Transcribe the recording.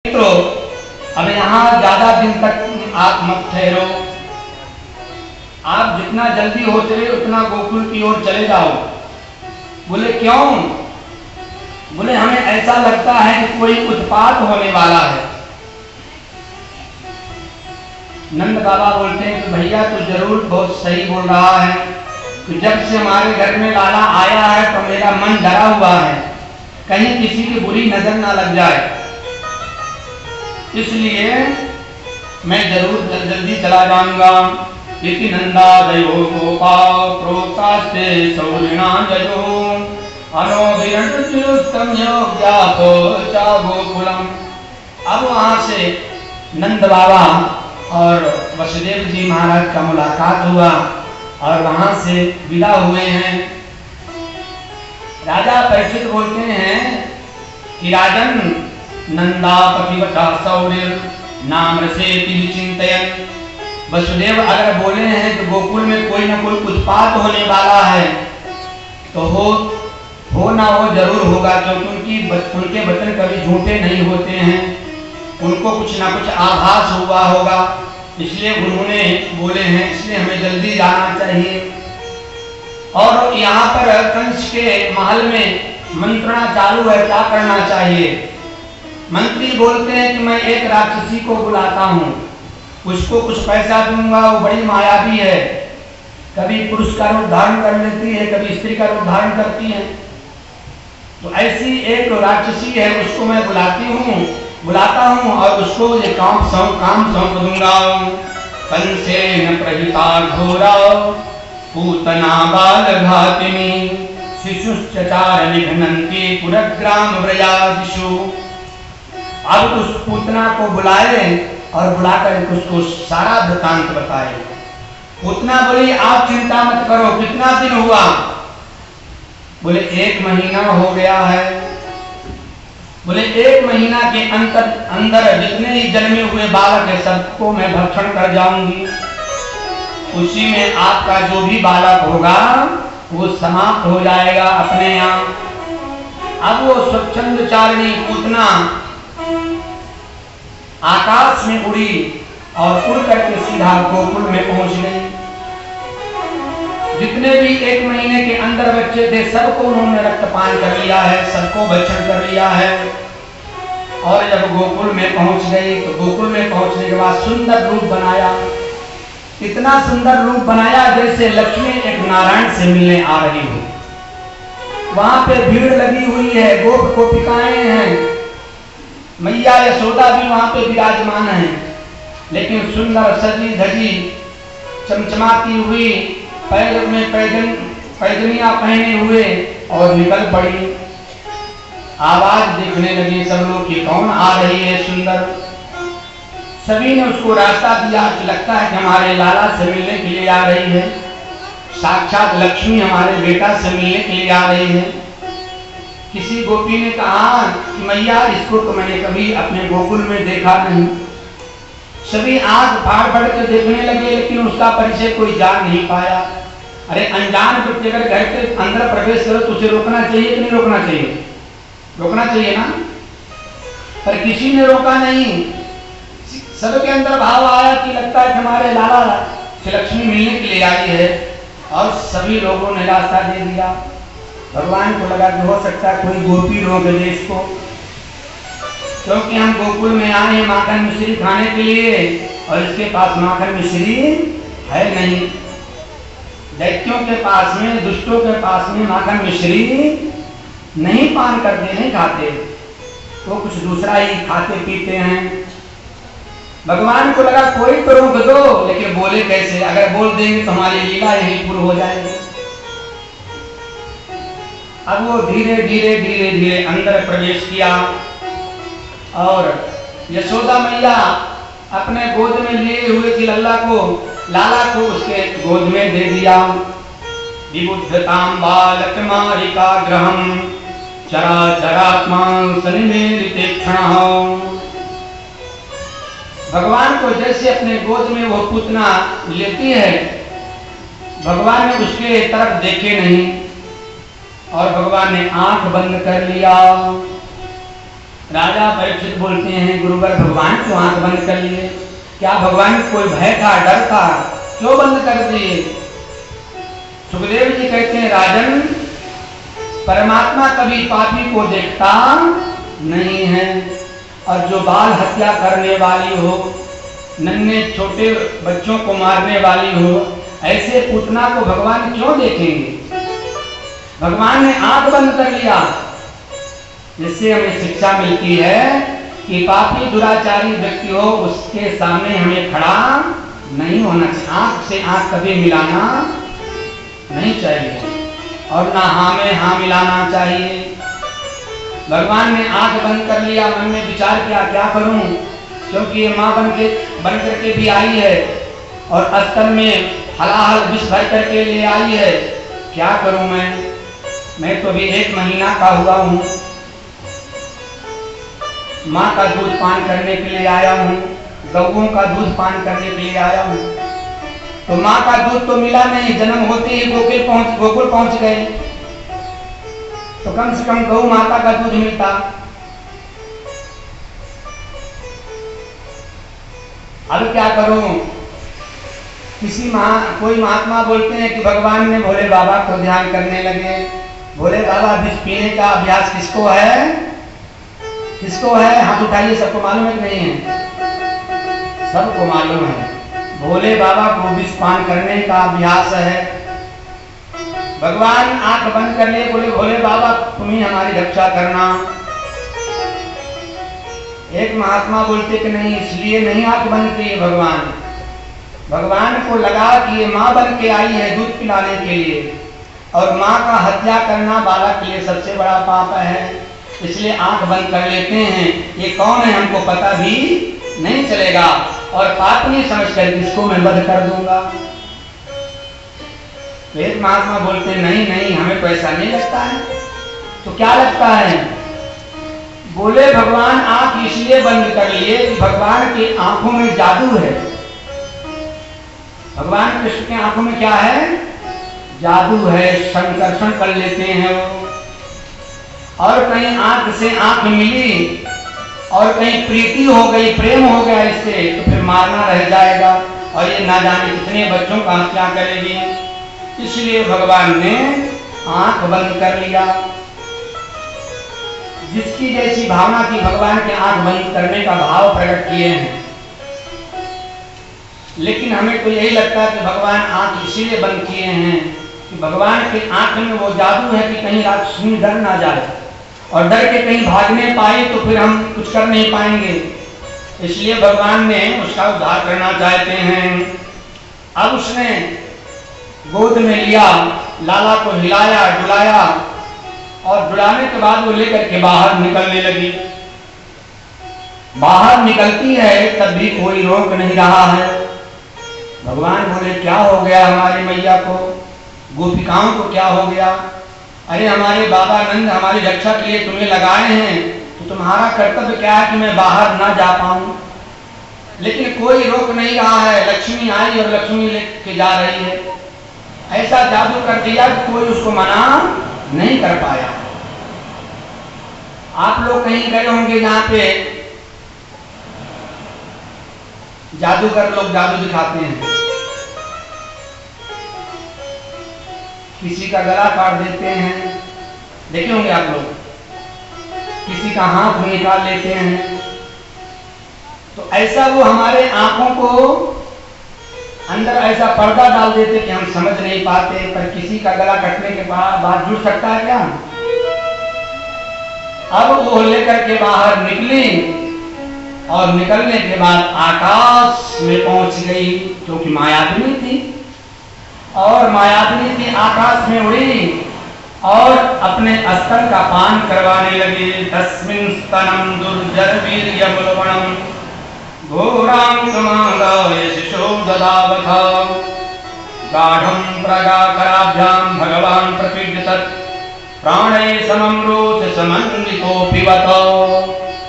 मित्रों, अब यहाँ ज्यादा दिन तक आप मत ठहरो। आप जितना जल्दी हो चले उतना गोकुल की ओर चले जाओ। बोले क्यों? बोले हमें ऐसा लगता है कि कोई उत्पात होने वाला है। नंद बाबा बोलते हैं कि भैया तो जरूर बहुत सही बोल रहा है। तो जब से हमारे घर में लाला आया है तो मेरा मन डरा हुआ है, कहीं किसी की बुरी नजर ना लग जाए, इसलिए मैं जरूर जल्दी चला जाऊंगा। इति नंदादयो गोपा प्रोक्तास्ते सौरिणा जयो अनोभिरण्युत्तम योग्यातो चा गोकुलम। अब वहां से नंद बाबा और वसुदेव जी महाराज का मुलाकात हुआ और वहां से विदा हुए हैं। राजा परीक्षित बोलते हैं कि राजन नंदा पतिवटा सौर्य नाम रसेति विचिंतयन्। वसुदेव अगर बोले हैं तो गोकुल में कोई ना कोई उत्पात होने वाला है, तो हो ना हो जरूर होगा, क्योंकि उनके वचन कभी झूठे नहीं होते हैं। उनको कुछ ना कुछ आभास हुआ होगा, इसलिए उन्होंने बोले हैं, इसलिए हमें जल्दी जाना चाहिए। और यहाँ पर कंस के महल में मंत्रणा चालू है, क्या करना चाहिए? मंत्री बोलते हैं कि मैं एक राक्षसी को बुलाता हूँ, उसको कुछ पैसा दूंगा, वो बड़ी मायावी है, कभी पुरुष का रूप धारण कर लेती है, कभी स्त्री का रूप धारण करती है। तो ऐसी एक राक्षसी है, उसको मैं बुलाता हूँ और उसको ये काम सौंप दूंगा। कंसेन प्रहिता घोरा पूतना बाल घातिनी शिशुश्चचार निघ्नन्ति पुरग्राम व्रजादिषु। अब उस पूतना को बुलाए और बुलाकर उसको सारा वृतांत बताए। पूतना बोली आप चिंता मत करो, कितना दिन हुआ? बोले 1 महीना हो गया है। बोले 1 महीना के अंदर जितने ही जन्मे हुए बालक है सबको मैं भक्षण कर जाऊंगी, उसी में आपका जो भी बालक होगा वो समाप्त हो जाएगा अपने यहाँ। अब वो स्वच्छंदचारिणी पूतना आकाश में उड़ी और उड़ करके सीधा गोकुल में पहुंच गई। जितने भी 1 महीने के अंदर बच्चे थे सबको उन्होंने रक्तपान कर लिया है, सबको भक्षण कर लिया है। और जब गोकुल में पहुंच गई तो गोकुल में पहुंचने के बाद सुंदर रूप बनाया, इतना सुंदर रूप बनाया जैसे लक्ष्मी एक नारायण से मिलने आ रही हो। वहां पे भीड़ लगी हुई है, गोप गोपिकाएं हैं, मैया यशोदा भी वहां पे विराजमान है, लेकिन सुंदर सजी धजी चमचमाती हुई पैर में पैजनियां पहने हुए और निकल पड़ी। आवाज देखने लगे सब लोग कि कौन आ रही है सुंदर। सभी ने उसको रास्ता दिया कि लगता है कि हमारे लाला से मिलने के लिए आ रही है, साक्षात लक्ष्मी हमारे बेटा से मिलने के लिए आ रही है। किसी गोपी ने कहा कि मैया इसको तो मैंने कभी अपने गोकुल में देखा नहीं। सभी आंख फाड़ फाड़ के देखने लगे, लेकिन उसका परिचय कोई जान नहीं पाया। अरे अनजान व्यक्ति अगर घर के अंदर प्रवेश करो तो उसे रोकना चाहिए कि नहीं रोकना चाहिए? रोकना चाहिए ना, पर किसी ने रोका नहीं। सबके अंदर भाव आया कि लगता है कि हमारे लाला से लक्ष्मी मिलने के लिए आई है, और सभी लोगों ने रास्ता दे दिया। भगवान को लगा कि हो सकता है कोई गोपी रोक दे इसको, क्योंकि हम गोकुल में आए हैं माखन मिश्री खाने के लिए और इसके पास माखन मिश्री है नहीं। दैत्यों के पास में, दुष्टों के पास में माखन मिश्री नहीं पान करते, नहीं खाते, वो कुछ दूसरा ही खाते पीते हैं। भगवान को लगा कोई तो रोक दो, लेकिन बोले कैसे? अगर बोल देंगे तो हमारी लीला यहीं पूरी हो जाएगी। अब वो धीरे धीरे अंदर प्रवेश किया और यशोदा मैया अपने गोद में लिए हुए थी लाला को उसके गोद में दे दिया। विबुद्धतां बालकमारिका ग्रहं चराचरात्मा सन्निमेलितेक्षणः। भगवान को जैसे अपने गोद में वो पूतना लेती है, भगवान ने उसके तरफ देखे नहीं और भगवान ने आंख बंद कर लिया। राजा परीक्षित बोलते हैं, गुरुवर भगवान क्यों आंख बंद कर लिए? क्या भगवान को कोई भय था, डर था, क्यों बंद कर दिए? सुखदेव जी कहते हैं, राजन परमात्मा कभी पापी को देखता नहीं है, और जो बाल हत्या करने वाली हो, नन्हे छोटे बच्चों को मारने वाली हो, ऐसे पूतना को भगवान क्यों देखेंगे? भगवान ने आंख बंद कर लिया। जिससे हमें शिक्षा मिलती है कि पापी दुराचारी व्यक्ति हो उसके सामने हमें खड़ा नहीं होना चाहिए, आंख से आंख कभी मिलाना नहीं चाहिए, और ना हाँ में हाँ मिलाना चाहिए। भगवान ने आंख बंद कर लिया, मन में विचार किया क्या करूं, क्योंकि ये माँ बन करके भी आई है और अस्तर में हलाहल विष भर करके ले आई है, क्या करूं मैं तो भी 1 महीना का हुआ हूं, माँ का दूध पान करने के लिए आया हूँ, गौओं का दूध पान करने के लिए आया हूँ। तो माँ का दूध तो मिला नहीं, जन्म होते ही गोकुल पहुंच गए, तो कम से कम गौ माता का दूध मिलता। अब क्या करूं? कोई महात्मा बोलते हैं कि भगवान ने भोले बाबा को ध्यान करने लगे। भोले बाबा विष पीने का अभ्यास किसको है? किसको है? हाथ उठाइए, सबको मालूम है कि नहीं है? सबको मालूम है। भोले बाबा को विष पान करने का अभ्यास है। भगवान आंख बंद कर लिए, बोले भोले बाबा तुम ही हमारी रक्षा करना। एक महात्मा बोलते कि नहीं, इसलिए नहीं आंख बंद की भगवान को लगा कि ये माँ बन के आई है दूध पिलाने के लिए, और माँ का हत्या करना बालक के लिए सबसे बड़ा पाप है, इसलिए आंख बंद कर लेते हैं। ये कौन है हमको पता भी नहीं चलेगा, और पाप नहीं समझकर इसको मैं वध कर दूंगा। एक महात्मा बोलते हैं नहीं हमें तो ऐसा नहीं लगता है। तो क्या लगता है? बोले भगवान आंख इसलिए बंद कर लिए कि भगवान की आंखों में जादू है। भगवान कृष्ण की आंखों में क्या है? जादू है, संकर्षण कर लेते हैं वो। और कहीं आंख से आंख मिली और कहीं प्रीति हो गई, प्रेम हो गया इससे, तो फिर मारना रह जाएगा, और ये ना जाने कितने बच्चों का हत्या करेगी। इसलिए भगवान ने आंख बंद कर लिया। जिसकी जैसी भावना की भगवान के आंख बंद करने का भाव प्रकट किए हैं, लेकिन हमें तो यही लगता है कि भगवान आंख इसीलिए बंद किए हैं कि भगवान की आंख में वो जादू है कि कहीं राक्षसी डर ना जाए, और डर के कहीं भागने पाए तो फिर हम कुछ कर नहीं पाएंगे, इसलिए भगवान ने उसका उद्धार करना चाहते हैं। अब उसने गोद में लिया, लाला को हिलाया डुलाया, और डुलाने के बाद वो लेकर के बाहर निकलने लगी। बाहर निकलती है तब भी कोई रोक नहीं रहा है। भगवान बोले क्या हो गया हमारी मैया को, गोपिकाओं को क्या हो गया? अरे हमारे बाबा नंद हमारी रक्षा के लिए तुम्हें लगाए हैं, तो तुम्हारा कर्तव्य क्या है कि मैं बाहर ना जा पाऊं? लेकिन कोई रोक नहीं रहा है। लक्ष्मी आई और लक्ष्मी लेके जा रही है। ऐसा जादू कर दिया कि कोई उसको मना नहीं कर पाया। आप लोग कहीं गए होंगे जहां पे जादूगर लोग जादू दिखाते हैं, किसी का गला काट देते हैं, देखे होंगे आप लोग, किसी का हाथ निकाल लेते हैं। तो ऐसा वो हमारे आंखों को अंदर ऐसा पर्दा डाल देते कि हम समझ नहीं पाते। पर किसी का गला कटने के बाद जुड़ सकता है क्या? अब वो लेकर के बाहर निकली, और निकलने के बाद आकाश में पहुंच गई, क्योंकि मायाविनी थी, और मायाविनी थी आकाश में उड़ी और अपने अस्तर का पान करवाने लगी। तस्मिन् स्तनं दुर्जरवीर्यबलवनं घोरां समादाय शिशो ददावथ गाढं प्रगाकराभ्यां भगवान् प्रपीड्यत प्राणै समं रोच समन्वितो पिबत।